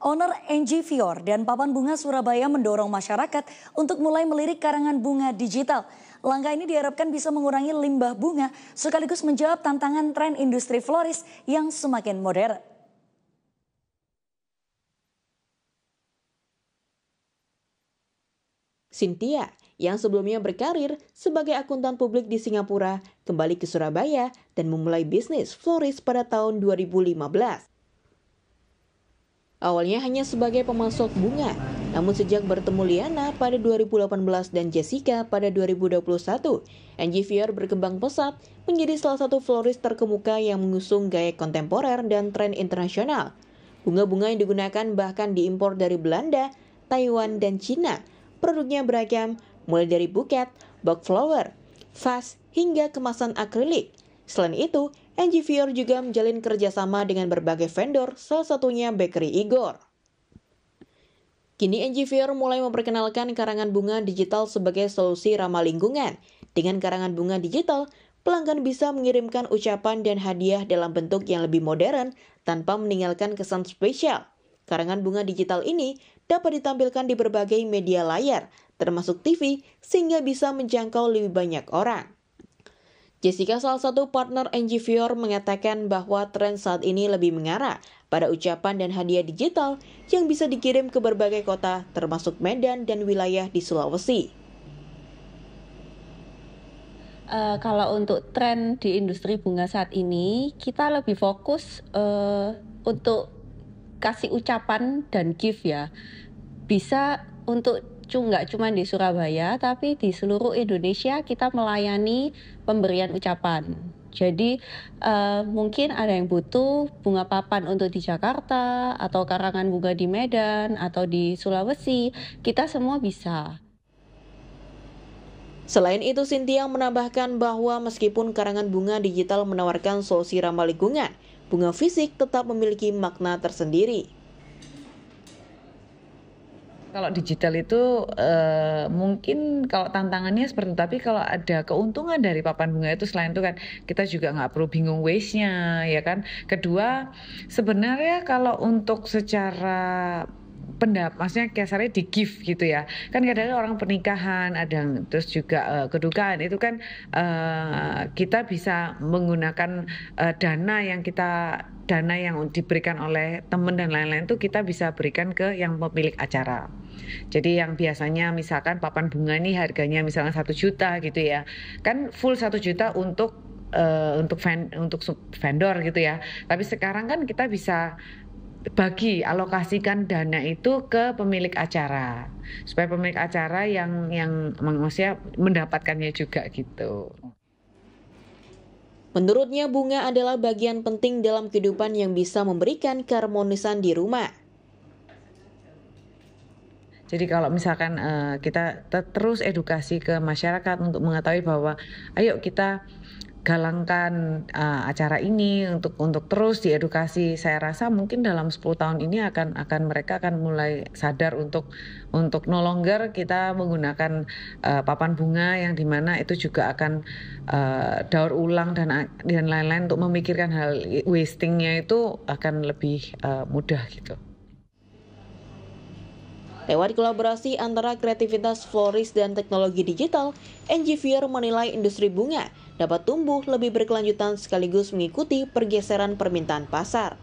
Owner NG Fior dan Papan Bunga Surabaya mendorong masyarakat untuk mulai melirik karangan bunga digital. Langkah ini diharapkan bisa mengurangi limbah bunga sekaligus menjawab tantangan tren industri floris yang semakin modern. Cynthia, yang sebelumnya berkarir sebagai akuntan publik di Singapura, kembali ke Surabaya dan memulai bisnis floris pada tahun 2015. Awalnya hanya sebagai pemasok bunga, namun sejak bertemu Liana pada 2018 dan Jessica pada 2021, NG Fior berkembang pesat menjadi salah satu floris terkemuka yang mengusung gaya kontemporer dan tren internasional. Bunga-bunga yang digunakan bahkan diimpor dari Belanda, Taiwan, dan Cina. Produknya beragam, mulai dari buket, box flower, vas, hingga kemasan akrilik. Selain itu, NG Fior juga menjalin kerjasama dengan berbagai vendor, salah satunya Bakery Igor. Kini NG Fior mulai memperkenalkan karangan bunga digital sebagai solusi ramah lingkungan. Dengan karangan bunga digital, pelanggan bisa mengirimkan ucapan dan hadiah dalam bentuk yang lebih modern tanpa meninggalkan kesan spesial. Karangan bunga digital ini dapat ditampilkan di berbagai media layar, termasuk TV, sehingga bisa menjangkau lebih banyak orang. Jessica, salah satu partner NG Fior, mengatakan bahwa tren saat ini lebih mengarah pada ucapan dan hadiah digital yang bisa dikirim ke berbagai kota, termasuk Medan dan wilayah di Sulawesi. Kalau untuk tren di industri bunga saat ini, kita lebih fokus untuk kasih ucapan dan gift ya. Bisa untuk nggak cuma di Surabaya, tapi di seluruh Indonesia kita melayani pemberian ucapan. Jadi mungkin ada yang butuh bunga papan untuk di Jakarta, atau karangan bunga di Medan, atau di Sulawesi, kita semua bisa. Selain itu, Cynthia menambahkan bahwa meskipun karangan bunga digital menawarkan solusi ramah lingkungan, bunga fisik tetap memiliki makna tersendiri. Kalau digital itu mungkin kalau tantangannya seperti itu, tapi kalau ada keuntungan dari papan bunga itu, selain itu kan kita juga nggak perlu bingung waste-nya, ya kan. Kedua, sebenarnya kalau untuk secara maksudnya kasarnya di gift gitu ya, kan kadang-kadang orang pernikahan ada, terus juga kedukaan itu kan kita bisa menggunakan dana yang diberikan oleh teman dan lain-lain, itu kita bisa berikan ke yang pemilik acara. Jadi yang biasanya misalkan papan bunga ini harganya misalnya 1 juta gitu ya, kan full 1 juta untuk vendor gitu ya. Tapi sekarang kan kita bisa alokasikan dana itu ke pemilik acara, supaya pemilik acara yang maksudnya mendapatkannya juga gitu. Menurutnya, bunga adalah bagian penting dalam kehidupan yang bisa memberikan keharmonisan di rumah. Jadi kalau misalkan kita terus edukasi ke masyarakat untuk mengetahui bahwa ayo kita galangkan acara ini untuk terus diedukasi. Saya rasa mungkin dalam 10 tahun ini mereka akan mulai sadar untuk no longer kita menggunakan papan bunga yang dimana itu juga akan daur ulang dan lain-lain, untuk memikirkan hal wastingnya itu akan lebih mudah gitu. Lewat kolaborasi antara kreativitas floris dan teknologi digital, NG Fior menilai industri bunga dapat tumbuh lebih berkelanjutan sekaligus mengikuti pergeseran permintaan pasar.